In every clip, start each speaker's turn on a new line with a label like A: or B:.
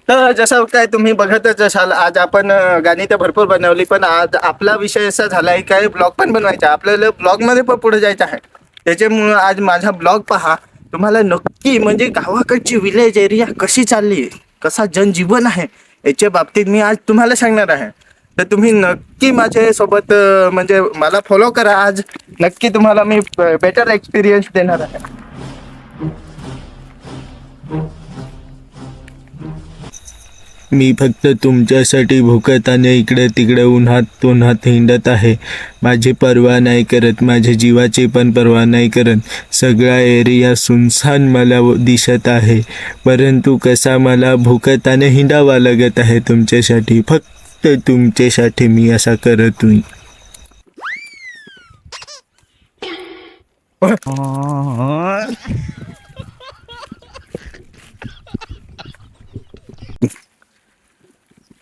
A: तर जसं काय तुम्ही बघतच असाल, आज आपण गाणी तर भरपूर बनवली, पण आज आपला विषय असा झालाय काय ब्लॉग पण बनवायचा, आपल्याला ब्लॉगमध्ये पण पुढे जायचं आहे. त्याच्यामुळं आज माझा ब्लॉग पहा, तुम्हाला नक्की म्हणजे गावाकडची विलेज एरिया कशी चालली आहे, कसा जनजीवन आहे, याच्या बाबतीत मी आज तुम्हाला सांगणार आहे. तर तुम्ही नक्की माझ्यासोबत म्हणजे मला फॉलो करा. आज नक्की तुम्हाला मी बेटर एक्सपिरियन्स देणार आहे.
B: मी फक्त तुमच्यासाठी भुकताने इकडे तिकडे उन्हात उन्हात हिंडत आहे. माझी पर्वा नाही करत, माझ्या जीवाची पण पर्वा नाही करत. सगळा एरिया सुनसान मला दिसत आहे, परंतु कसा मला भुकताने हिंडावा लागत आहे तुमच्यासाठी, फक्त तुमच्यासाठी मी असा करतोय.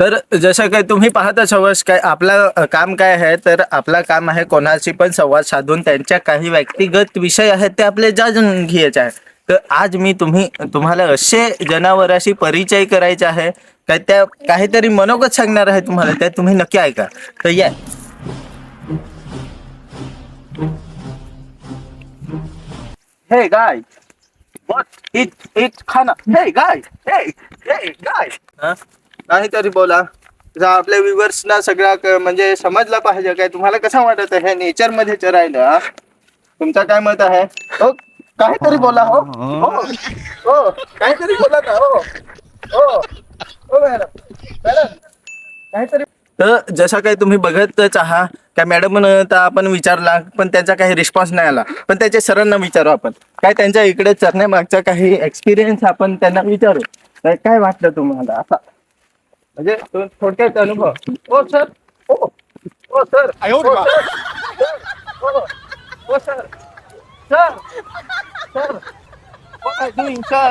A: तर जसं काय तुम्ही पाहता सवस काय आपलं काम काय आहे, तर आपलं काम आहे कोणाशी पण संवाद साधून त्यांच्या काही व्यक्तिगत विषय आहेत ते आपले जाणून घ्यायचे आहे. तर आज मी तुम्हाला असे जनावराशी परिचय करायचा आहे काय, त्या काहीतरी मनोगत सांगणार आहे तुम्हाला, ते तुम्ही नक्की ऐका. तर या. हे गाय, what it खाना, हे गाय, हे हे गाय. काहीतरी बोला. जर आपल्या व्ह्युअर्सना सगळा म्हणजे समजला पाहिजे काय तुम्हाला कसं वाटत आहे नेचर मध्ये चरायला, हा? तुमचा काय मत आहे? हो, काहीतरी बोला. हो हो हो, काहीतरी बोला ना. हो हो हो मॅडम, मॅडम काहीतरी. तर जसं काही तुम्ही बघतच आहात काय मॅडम तर आपण विचारला पण त्यांचा काही रिस्पॉन्स नाही आला, पण त्याच्या सरांना विचारू आपण काय त्यांच्या इकडे चरण्यामागचा काही एक्सपिरियन्स आपण त्यांना विचारू. काय काय वाटलं तुम्हाला असा, म्हणजे थोडक्यात अनुभव. हो सर, हो हो सर, हो सर, हो sir, sir sir, what are you doing sir,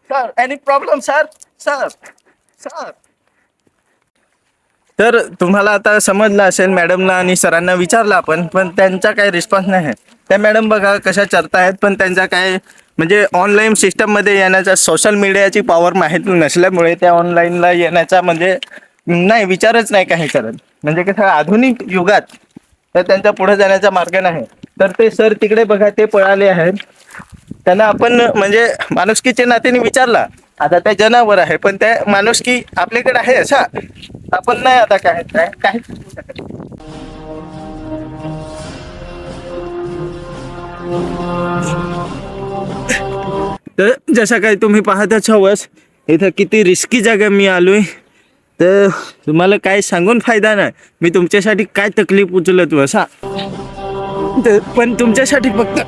A: sir any problem sir, sir sir. तर तुम्हाला आता समजलं असेल, मॅडमला आणि सरांना विचारलं आपण पण त्यांचा काही रिस्पॉन्स नाही आहे. त्या मॅडम बघा कशा चरतायत, पण त्यांचा काय म्हणजे ऑनलाईन सिस्टममध्ये येण्याचा सोशल मीडियाची पॉवर माहीत नसल्यामुळे त्या ऑनलाईनला येण्याचा म्हणजे नाही विचारच नाही काही करत. म्हणजे कसं आधुनिक युगात तर त्यांचा पुढे जाण्याचा मार्ग नाही. तर ते सर तिकडे बघा ते पळाले आहेत, त्यांना आपण म्हणजे माणुसकीच्या नात्याने विचारला. आता त्या जनावर आहे पण त्या माणुसकी आपल्याकडे आहे असा आपण नाही आता काय काय काय करू शकत. तर जसं काही तुम्ही पाहताच हवस, इथं किती रिस्की जागा मी आलोय. तर तुम्हाला काय सांगून फायदा नाही, मी तुमच्यासाठी काय तकलीफ उचलत असा, पण तुमच्यासाठी फक्त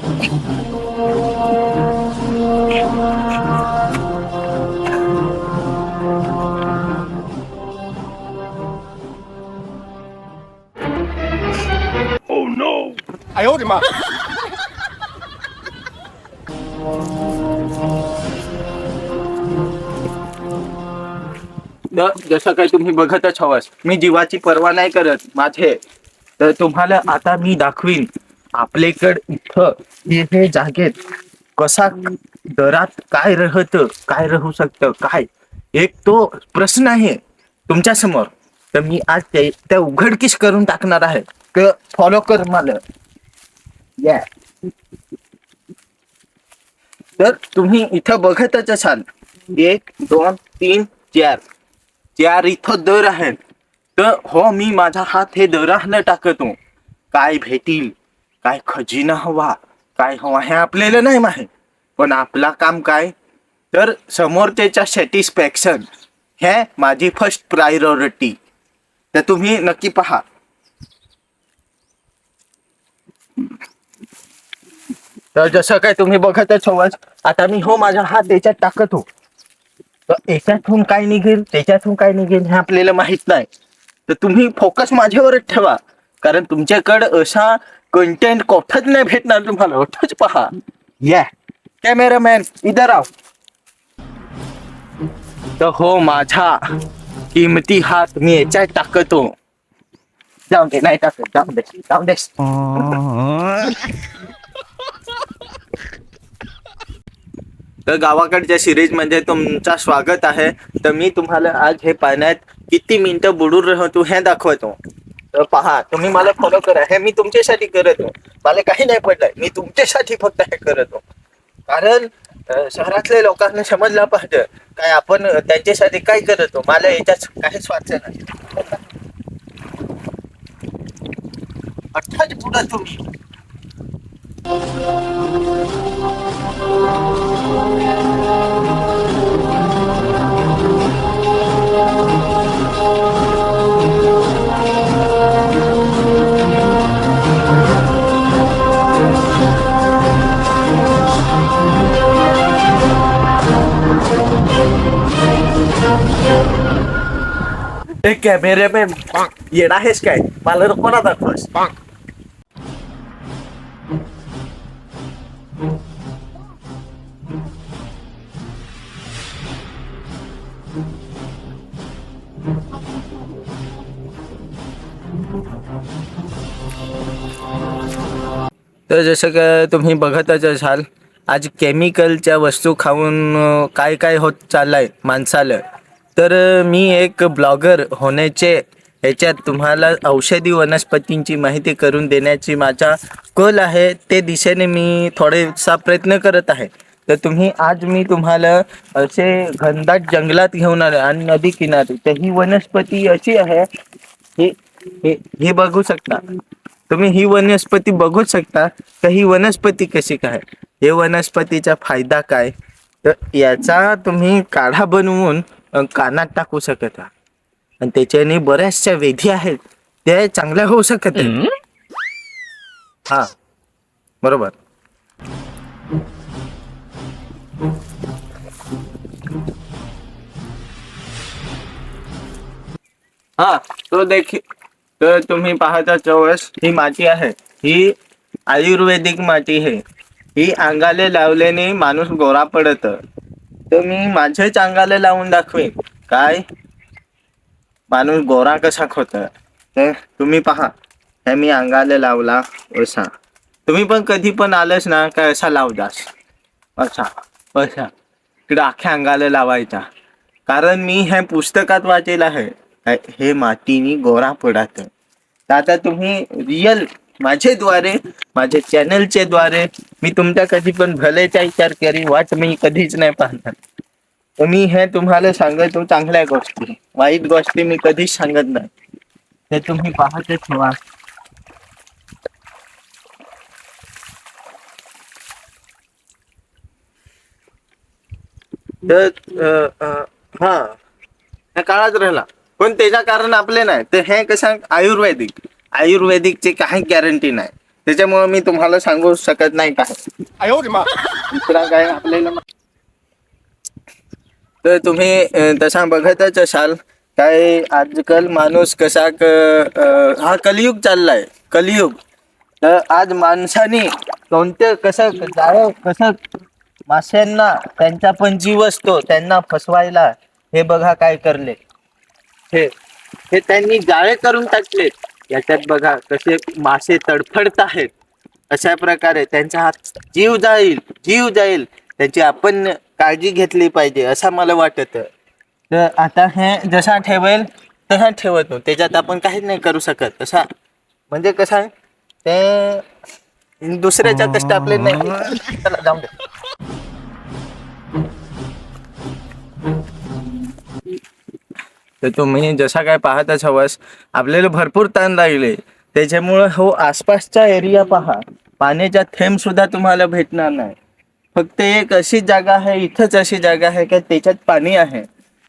A: जसं काही तुम्ही बघतच हवस, मी जीवाची पर्वा नाही करत माझे. तर तुम्हाला आता मी दाखवीन आपल्याकड इथं हे जागेत कसा दरात काय राहतं, काय राहू शकतं, काय एक तो प्रश्न आहे तुमच्या समोर. तर मी आज त्या उघडकीस करून टाकणार आहे. तर फॉलो कर मला. या. तर तुम्ही इथं बघतच असाल, 1 2 3 4 4 इथं दर आहेत. तर हो मी माझा हात हे दराहनं टाकतो. काय भेटील, काय खजिना हवा, काय हवा हे आपल्याला नाही माहीत, पण आपला काम काय, तर समोरच्याच्या सॅटिस्फॅक्शन हे माझी फर्स्ट प्रायोरिटी. तर तुम्ही नक्की पहा. तर जसं काय तुम्ही बघतच हवाच, आता मी हो माझा हात त्याच्यात टाकतो. तर याच्यातून काय निघेल त्याच्यातून काय निघेल हे आपल्याला माहित नाही. तर तुम्ही फोकस माझ्यावरच ठेवा, कारण तुमच्याकडं असा कंटेंट कोठच नाही भेटणार तुम्हाला. ओठच पहा. या कॅमेरामॅन इधर आव. तर हो माझा किमती हात मी याच्यात टाकतो. जाऊ दे नाही टाकत, जाऊ दे जाऊ दे. तर गावाकडच्या सिरीज म्हणजे तुमचा स्वागत आहे. तर मी तुम्हाला आज हे पाण्यात किती मिनिटं बुडून राहतो हे दाखवतो. तर पहा, तुम्ही मला फॉलो करा. हे मी तुमच्यासाठी करतो. मला काही नाही पडलंय, मी तुमच्यासाठी फक्त हे करतो. कारण शहरातल्या लोकांना समजलं पाहिजे काय आपण त्यांच्यासाठी काय करतो. मला याच्यात काही स्वार्थ नाही. अठ्ठाच पुढं तुम्ही. ते कॅमेरे में येणार आहेस काय? मला कोणा दाखवस? तर जसं का तुम्ही बघतच असाल, आज केमिकलच्या वस्तू खाऊन काय काय होत चाललंय माणसाला. तर मी एक ब्लॉगर होण्याचे ह्याच्यात तुम्हाला औषधी वनस्पतींची माहिती करून देण्याची माझा कल आहे. ते दिशेने मी थोडेसा प्रयत्न करत आहे. तर मी तुम्हाला असे घनदाट जंगलात घेऊन आलो आणि नदी किनारी. तर ही वनस्पती अशी आहे, हे हे बघू शकता तुम्ही. ही वनस्पती बघू शकता तर ही वनस्पती कशी काय, हे वनस्पतीचा फायदा काय. तर याचा तुम्ही काढा बनवून कानात टाकू शकता आणि त्याच्याने बऱ्याचशा व्याधी आहेत ते चांगल्या होऊ शकत आहेत. हा, बरोबर. हा, तर तुम्ही पाहता चवस, ही माती आहे, ही आयुर्वेदिक माती आहे. ही अंगाले लावल्याने माणूस गोरा पडत. तर मी माझ्याच अंगाला लावून दाखवेन काय माणूस गोरा कसा होत. तर तुम्ही पहा, हे मी अंगाला लावला असा. तुम्ही पण कधी पण आलंच ना काय असा लावदास, असा असा इकडे अख्ख्या अंगाला लावायचा. कारण मी हे पुस्तकात वाचेल आहे, हे मातीनी गोरा पडत. तर आता तुम्ही रिअल माझ्या चॅनलचे द्वारे मी तुमच्या कधी पण भलेचा विचार करी वाट मी कधीच नाही पाहणार. तर मी हे तुम्हाला सांगतो चांगल्या गोष्टी, वाईट गोष्टी मी कधीच सांगत नाही. ते तुम्ही पाहतच ठेवा. तर हा, हे काळात राहिला पण त्याच्या कारण आपले नाही. तर हे कसं आयुर्वेदिकचे काही गॅरंटी नाही. त्याच्यामुळे मी तुम्हाला सांगू शकत नाही काय दुसरा काय आपल्याला. तर तुम्ही तसा बघतच असाल काय आजकाल माणूस कसा हा कलियुग चाललाय, कलियुग. तर आज माणसाने कोणते कसं माशांना त्यांचा पण जीव असतो त्यांना फसवायला हे बघा काय करले. हे त्यांनी जाळे करून टाकलेत. याच्यात बघा कसे मासे तडफडत आहेत. अशा प्रकारे त्यांचा हात जीव जाईल त्याची आपण काळजी घेतली पाहिजे असं मला वाटत. तर आता हे जसा ठेवेल तसा ठेवतो, त्याच्यात आपण काहीच नाही करू शकत. तसा म्हणजे कसं आहे ते दुसऱ्याच्या कष्ट आपले नाही. चला जाऊ दे. तर तुम्ही जसा काय पाहतच हवस, आपल्याला भरपूर ताण लागले. त्याच्यामुळं हो आसपासचा एरिया पहा, पाण्याचा थेंब सुद्धा तुम्हाला भेटणार नाही. फक्त एक अशी जागा आहे, इथंच अशी जागा आहे की त्याच्यात पाणी आहे.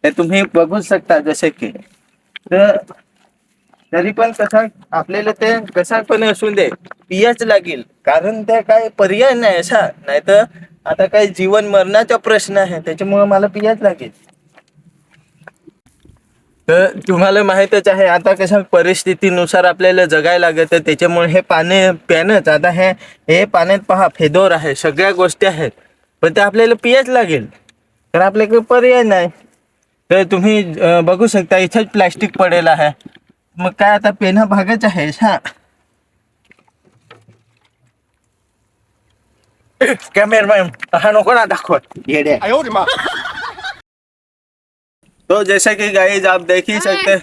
A: ते तुम्ही बघू शकता जसे की. तर तरी पण कसं आपल्याला ते कसा पण असून दे पियाच लागेल. कारण ते काय पर्याय नाही असा, नाही तर आता काय जीवन मरणाचा प्रश्न आहे. त्याच्यामुळे मला पियाच लागेल. तर तुम्हाला माहीतच आहे आता कशा परिस्थितीनुसार आपल्याला जगायला लागत. त्याच्यामुळे हे पाणी प्यानंच आता हे पाण्यात पहा फेदोर आहे, सगळ्या गोष्टी आहेत, पण ते आपल्याला पियाच लागेल. तर आपल्याकडे पर्याय नाही. तर तुम्ही बघू शकता इथेच प्लॅस्टिक पडेल आहे. मग काय आता पेन भागच आहे. हा, कॅमेरामॅन हा नको ना दाखव येड्या. तो जैसे कि गाइस आप देख ही सकते.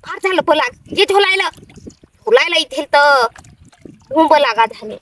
C: फार झालं पला हे झोलायला झोलायला इथे तर उंब लागा झाले.